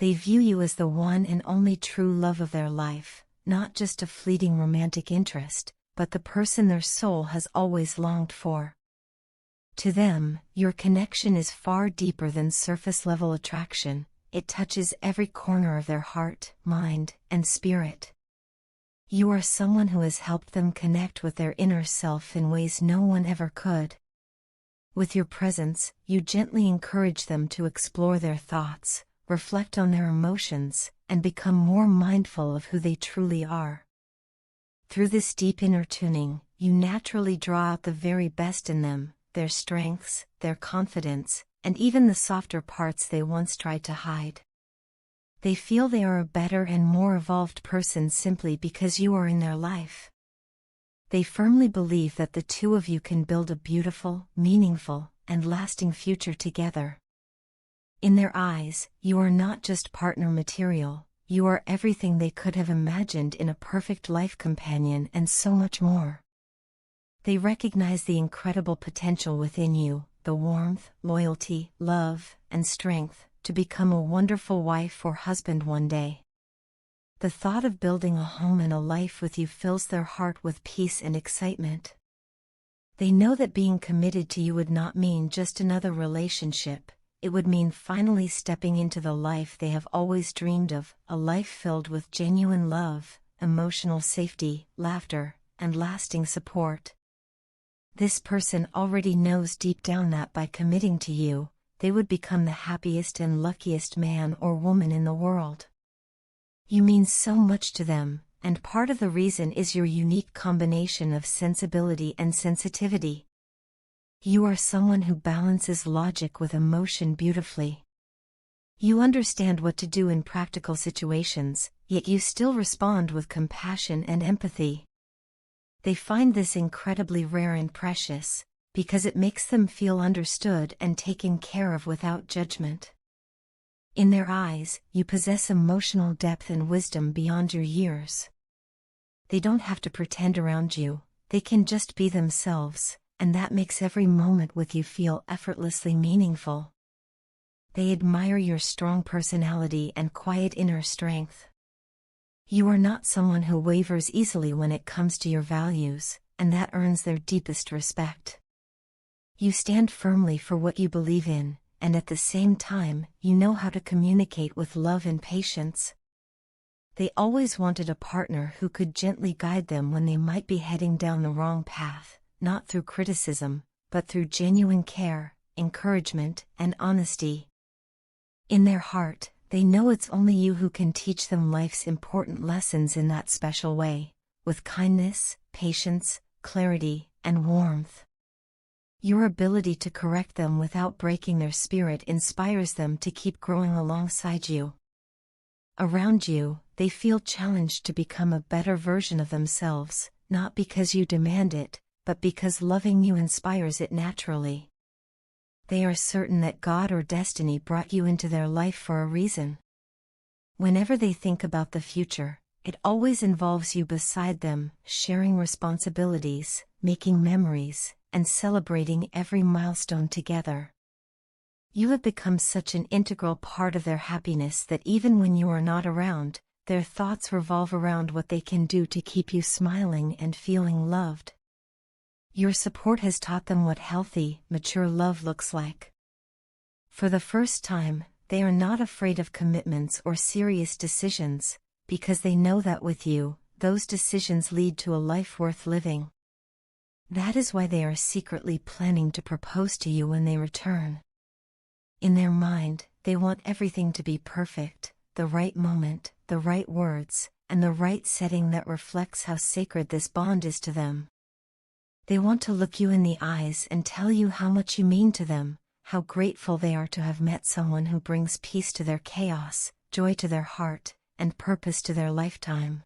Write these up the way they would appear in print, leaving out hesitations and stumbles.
They view you as the one and only true love of their life, not just a fleeting romantic interest, but the person their soul has always longed for. To them, your connection is far deeper than surface-level attraction. It touches every corner of their heart, mind, and spirit. You are someone who has helped them connect with their inner self in ways no one ever could. With your presence, you gently encourage them to explore their thoughts, reflect on their emotions, and become more mindful of who they truly are. Through this deep inner tuning, you naturally draw out the very best in them, their strengths, their confidence, and even the softer parts they once tried to hide. They feel they are a better and more evolved person simply because you are in their life. They firmly believe that the two of you can build a beautiful, meaningful, and lasting future together. In their eyes, you are not just partner material, you are everything they could have imagined in a perfect life companion and so much more. They recognize the incredible potential within you, the warmth, loyalty, love, and strength, to become a wonderful wife or husband one day. The thought of building a home and a life with you fills their heart with peace and excitement. They know that being committed to you would not mean just another relationship. It would mean finally stepping into the life they have always dreamed of, a life filled with genuine love, emotional safety, laughter, and lasting support. This person already knows deep down that by committing to you, they would become the happiest and luckiest man or woman in the world. You mean so much to them, and part of the reason is your unique combination of sensibility and sensitivity. You are someone who balances logic with emotion beautifully. You understand what to do in practical situations, yet you still respond with compassion and empathy. They find this incredibly rare and precious, because it makes them feel understood and taken care of without judgment. In their eyes, you possess emotional depth and wisdom beyond your years. They don't have to pretend around you, they can just be themselves, and that makes every moment with you feel effortlessly meaningful. They admire your strong personality and quiet inner strength. You are not someone who wavers easily when it comes to your values, and that earns their deepest respect. You stand firmly for what you believe in, and at the same time, you know how to communicate with love and patience. They always wanted a partner who could gently guide them when they might be heading down the wrong path, not through criticism, but through genuine care, encouragement, and honesty. In their heart, they know it's only you who can teach them life's important lessons in that special way, with kindness, patience, clarity, and warmth. Your ability to correct them without breaking their spirit inspires them to keep growing alongside you. Around you, they feel challenged to become a better version of themselves, not because you demand it, but because loving you inspires it naturally. They are certain that God or destiny brought you into their life for a reason. Whenever they think about the future, it always involves you beside them, sharing responsibilities, making memories, and celebrating every milestone together. You have become such an integral part of their happiness that even when you are not around, their thoughts revolve around what they can do to keep you smiling and feeling loved. Your support has taught them what healthy, mature love looks like. For the first time, they are not afraid of commitments or serious decisions, because they know that with you, those decisions lead to a life worth living. That is why they are secretly planning to propose to you when they return. In their mind, they want everything to be perfect, the right moment, the right words, and the right setting that reflects how sacred this bond is to them. They want to look you in the eyes and tell you how much you mean to them, how grateful they are to have met someone who brings peace to their chaos, joy to their heart, and purpose to their lifetime.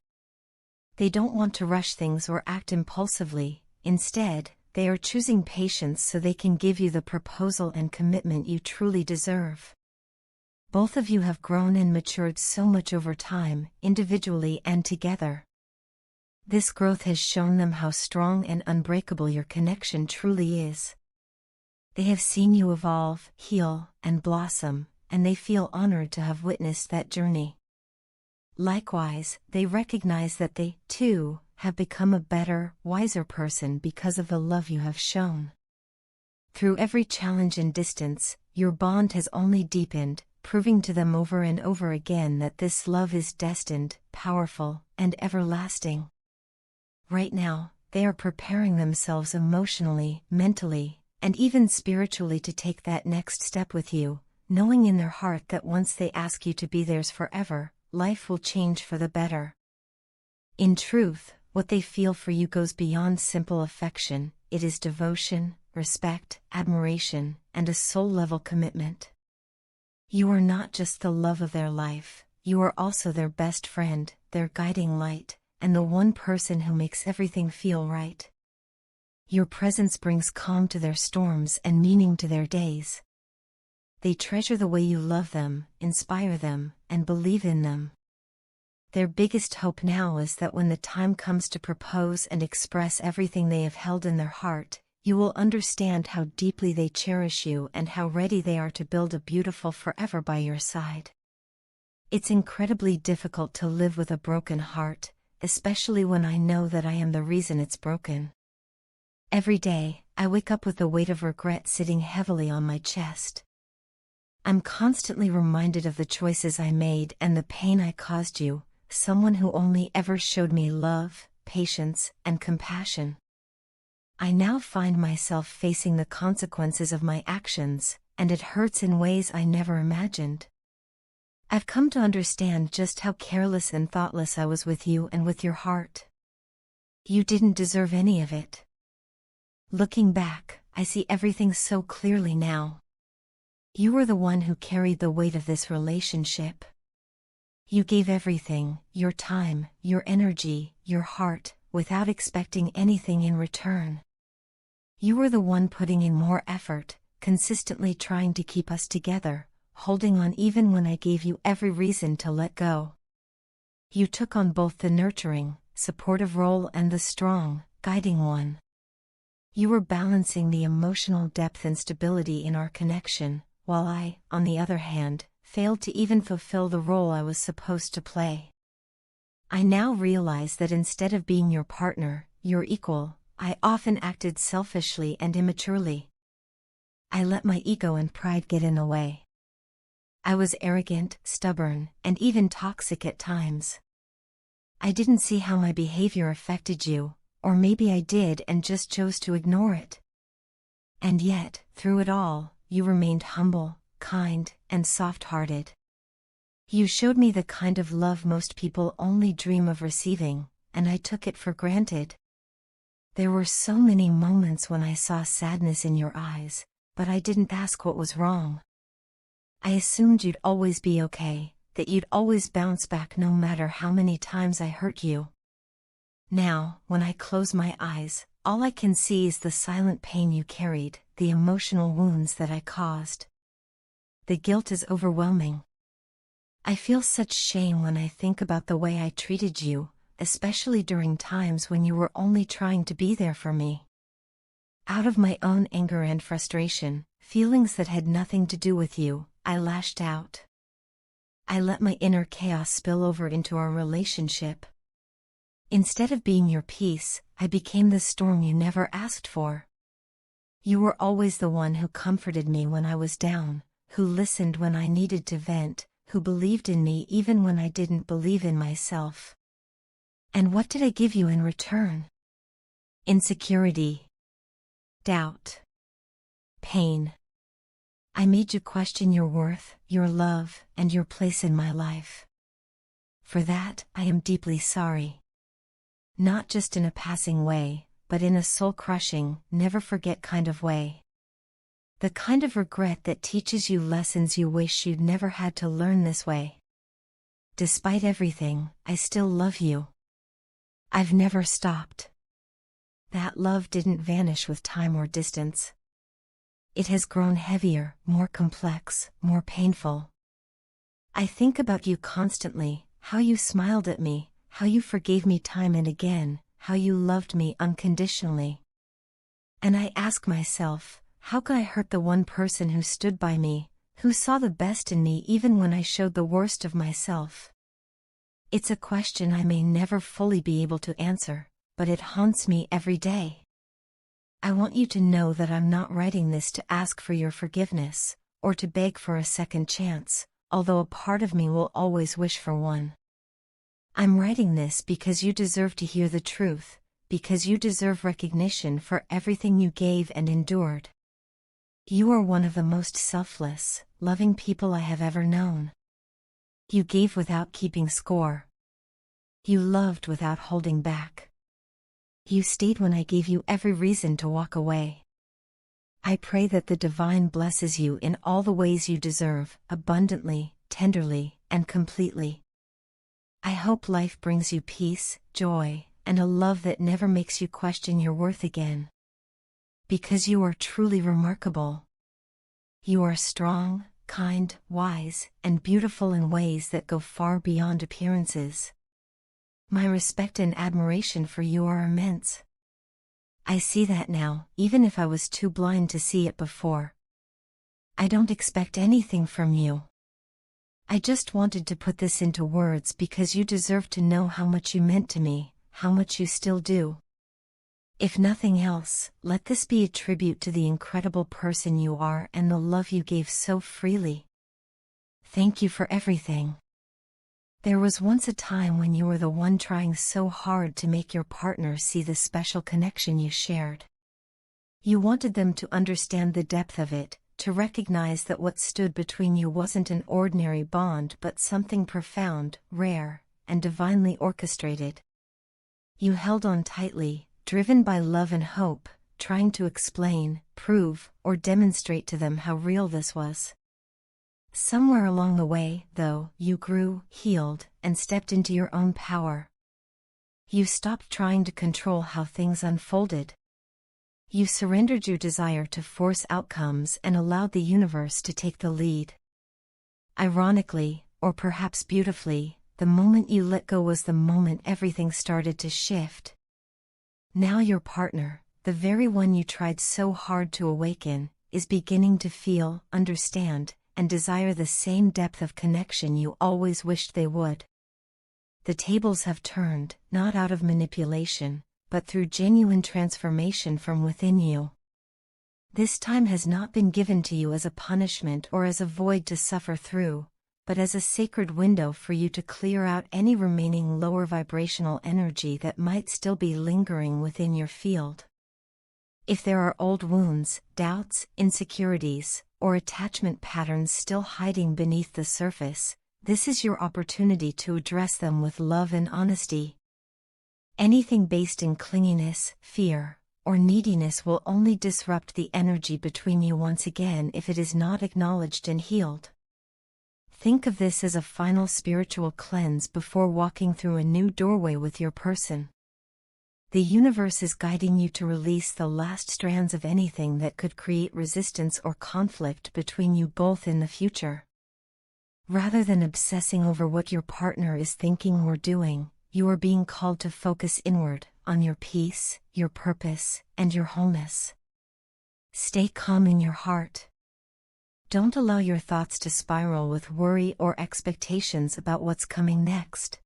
They don't want to rush things or act impulsively. Instead, they are choosing patience so they can give you the proposal and commitment you truly deserve. Both of you have grown and matured so much over time, individually and together. This growth has shown them how strong and unbreakable your connection truly is. They have seen you evolve, heal, and blossom, and they feel honored to have witnessed that journey. Likewise, they recognize that they, too, have become a better, wiser person because of the love you have shown. Through every challenge and distance, your bond has only deepened, proving to them over and over again that this love is destined, powerful, and everlasting. Right now, they are preparing themselves emotionally, mentally, and even spiritually to take that next step with you, knowing in their heart that once they ask you to be theirs forever, life will change for the better. In truth, what they feel for you goes beyond simple affection. It is devotion, respect, admiration, and a soul-level commitment. You are not just the love of their life, you are also their best friend, their guiding light, and the one person who makes everything feel right. Your presence brings calm to their storms and meaning to their days. They treasure the way you love them, inspire them, and believe in them. Their biggest hope now is that when the time comes to propose and express everything they have held in their heart, you will understand how deeply they cherish you and how ready they are to build a beautiful forever by your side. It's incredibly difficult to live with a broken heart, especially when I know that I am the reason it's broken. Every day, I wake up with the weight of regret sitting heavily on my chest. I'm constantly reminded of the choices I made and the pain I caused you, someone who only ever showed me love, patience, and compassion. I now find myself facing the consequences of my actions, and it hurts in ways I never imagined. I've come to understand just how careless and thoughtless I was with you and with your heart. You didn't deserve any of it. Looking back, I see everything so clearly now. You were the one who carried the weight of this relationship. You gave everything, your time, your energy, your heart, without expecting anything in return. You were the one putting in more effort, consistently trying to keep us together, holding on even when I gave you every reason to let go. You took on both the nurturing, supportive role and the strong, guiding one. You were balancing the emotional depth and stability in our connection, while I, on the other hand, failed to even fulfill the role I was supposed to play. I now realize that instead of being your partner, your equal, I often acted selfishly and immaturely. I let my ego and pride get in the way. I was arrogant, stubborn, and even toxic at times. I didn't see how my behavior affected you, or maybe I did and just chose to ignore it. And yet, through it all, you remained humble, kind, and soft-hearted. You showed me the kind of love most people only dream of receiving, and I took it for granted. There were so many moments when I saw sadness in your eyes, but I didn't ask what was wrong. I assumed you'd always be okay, that you'd always bounce back no matter how many times I hurt you. Now, when I close my eyes, all I can see is the silent pain you carried, the emotional wounds that I caused. The guilt is overwhelming. I feel such shame when I think about the way I treated you, especially during times when you were only trying to be there for me. Out of my own anger and frustration, feelings that had nothing to do with you, I lashed out. I let my inner chaos spill over into our relationship. Instead of being your peace, I became the storm you never asked for. You were always the one who comforted me when I was down, who listened when I needed to vent, who believed in me even when I didn't believe in myself. And what did I give you in return? Insecurity. Doubt. Pain. I made you question your worth, your love, and your place in my life. For that, I am deeply sorry. Not just in a passing way, but in a soul-crushing, never-forget kind of way. The kind of regret that teaches you lessons you wish you'd never had to learn this way. Despite everything, I still love you. I've never stopped. That love didn't vanish with time or distance. It has grown heavier, more complex, more painful. I think about you constantly, how you smiled at me, how you forgave me time and again, how you loved me unconditionally. And I ask myself, how could I hurt the one person who stood by me, Who saw the best in me even when I showed the worst of myself? It's a question I may never fully be able to answer, but it haunts me every day. I want you to know that I'm not writing this to ask for your forgiveness, or to beg for a second chance, although a part of me will always wish for one. I'm writing this because you deserve to hear the truth, because you deserve recognition for everything you gave and endured. You are one of the most selfless, loving people I have ever known. You gave without keeping score. You loved without holding back. You stayed when I gave you every reason to walk away. I pray that the divine blesses you in all the ways you deserve, abundantly, tenderly, and completely. I hope life brings you peace, joy, and a love that never makes you question your worth again. Because you are truly remarkable. You are strong, kind, wise, and beautiful in ways that go far beyond appearances. My respect and admiration for you are immense. I see that now, even if I was too blind to see it before. I don't expect anything from you. I just wanted to put this into words because you deserve to know how much you meant to me, how much you still do. If nothing else, let this be a tribute to the incredible person you are and the love you gave so freely. Thank you for everything. There was once a time when you were the one trying so hard to make your partner see the special connection you shared. You wanted them to understand the depth of it, to recognize that what stood between you wasn't an ordinary bond but something profound, rare, and divinely orchestrated. You held on tightly, driven by love and hope, trying to explain, prove, or demonstrate to them how real this was. Somewhere along the way, though, you grew, healed, and stepped into your own power. You stopped trying to control how things unfolded. You surrendered your desire to force outcomes and allowed the universe to take the lead. Ironically, or perhaps beautifully, the moment you let go was the moment everything started to shift. Now your partner, the very one you tried so hard to awaken, is beginning to feel, understand, and desire the same depth of connection you always wished they would. The tables have turned, not out of manipulation, but through genuine transformation from within you. This time has not been given to you as a punishment or as a void to suffer through, but as a sacred window for you to clear out any remaining lower vibrational energy that might still be lingering within your field. If there are old wounds, doubts, insecurities, or attachment patterns still hiding beneath the surface, this is your opportunity to address them with love and honesty. Anything based in clinginess, fear, or neediness will only disrupt the energy between you once again if it is not acknowledged and healed. Think of this as a final spiritual cleanse before walking through a new doorway with your person. The universe is guiding you to release the last strands of anything that could create resistance or conflict between you both in the future. Rather than obsessing over what your partner is thinking or doing, you are being called to focus inward, on your peace, your purpose, and your wholeness. Stay calm in your heart. Don't allow your thoughts to spiral with worry or expectations about what's coming next.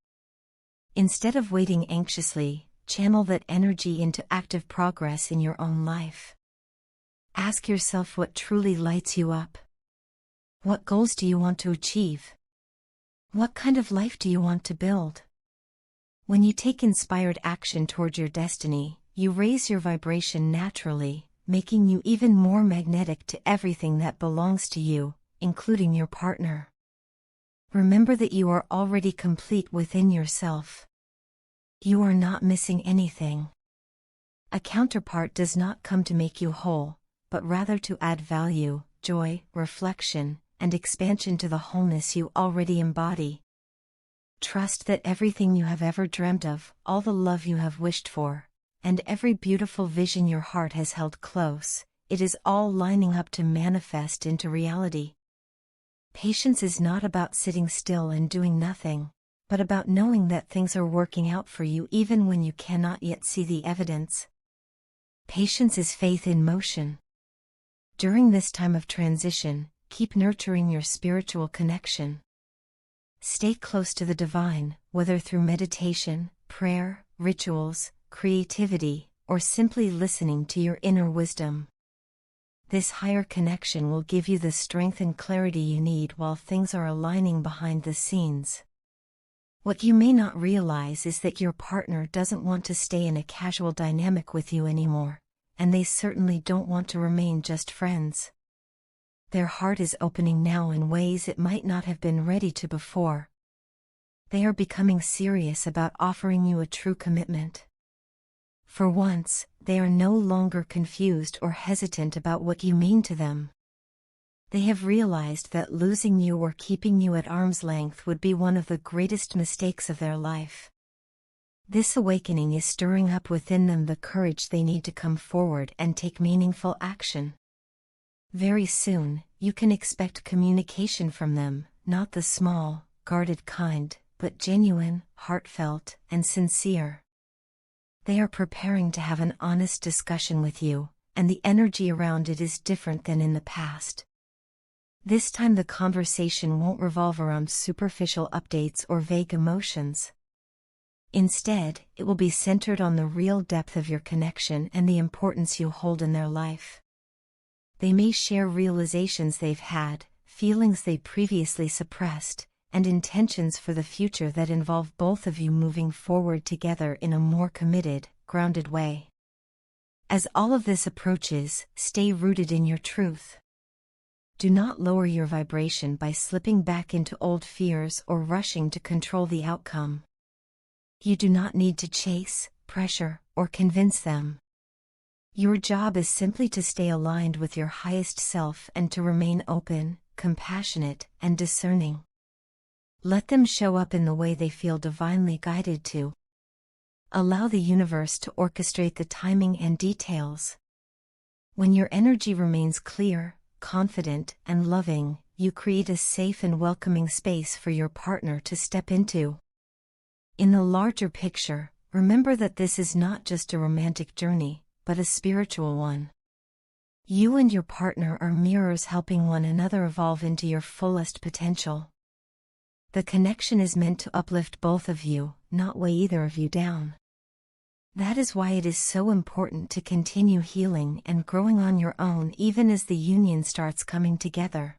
Instead of waiting anxiously, channel that energy into active progress in your own life. Ask yourself what truly lights you up. What goals do you want to achieve? What kind of life do you want to build? When you take inspired action toward your destiny, you raise your vibration naturally, making you even more magnetic to everything that belongs to you, including your partner. Remember that you are already complete within yourself. You are not missing anything. A counterpart does not come to make you whole, but rather to add value, joy, reflection, and expansion to the wholeness you already embody. Trust that everything you have ever dreamt of, all the love you have wished for, and every beautiful vision your heart has held close, it is all lining up to manifest into reality. Patience is not about sitting still and doing nothing, but about knowing that things are working out for you even when you cannot yet see the evidence. Patience is faith in motion. During this time of transition, keep nurturing your spiritual connection. Stay close to the divine, whether through meditation, prayer, rituals, creativity, or simply listening to your inner wisdom. This higher connection will give you the strength and clarity you need while things are aligning behind the scenes. What you may not realize is that your partner doesn't want to stay in a casual dynamic with you anymore, and they certainly don't want to remain just friends. Their heart is opening now in ways it might not have been ready to before. They are becoming serious about offering you a true commitment. For once, they are no longer confused or hesitant about what you mean to them. They have realized that losing you or keeping you at arm's length would be one of the greatest mistakes of their life. This awakening is stirring up within them the courage they need to come forward and take meaningful action. Very soon, you can expect communication from them, not the small, guarded kind, but genuine, heartfelt, and sincere. They are preparing to have an honest discussion with you, and the energy around it is different than in the past. This time the conversation won't revolve around superficial updates or vague emotions. Instead, it will be centered on the real depth of your connection and the importance you hold in their life. They may share realizations they've had, feelings they previously suppressed, and intentions for the future that involve both of you moving forward together in a more committed, grounded way. As all of this approaches, stay rooted in your truth. Do not lower your vibration by slipping back into old fears or rushing to control the outcome. You do not need to chase, pressure, or convince them. Your job is simply to stay aligned with your highest self and to remain open, compassionate, and discerning. Let them show up in the way they feel divinely guided to. Allow the universe to orchestrate the timing and details. When your energy remains clear, confident, and loving, you create a safe and welcoming space for your partner to step into. In the larger picture, remember that this is not just a romantic journey, but a spiritual one. You and your partner are mirrors helping one another evolve into your fullest potential. The connection is meant to uplift both of you, not weigh either of you down. That is why it is so important to continue healing and growing on your own even as the union starts coming together.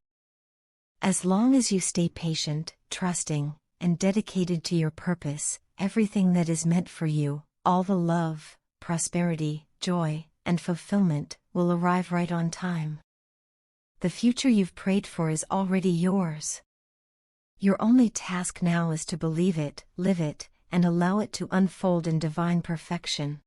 As long as you stay patient, trusting, and dedicated to your purpose, everything that is meant for you, all the love, prosperity, joy, and fulfillment, will arrive right on time. The future you've prayed for is already yours. Your only task now is to believe it, live it, and allow it to unfold in divine perfection.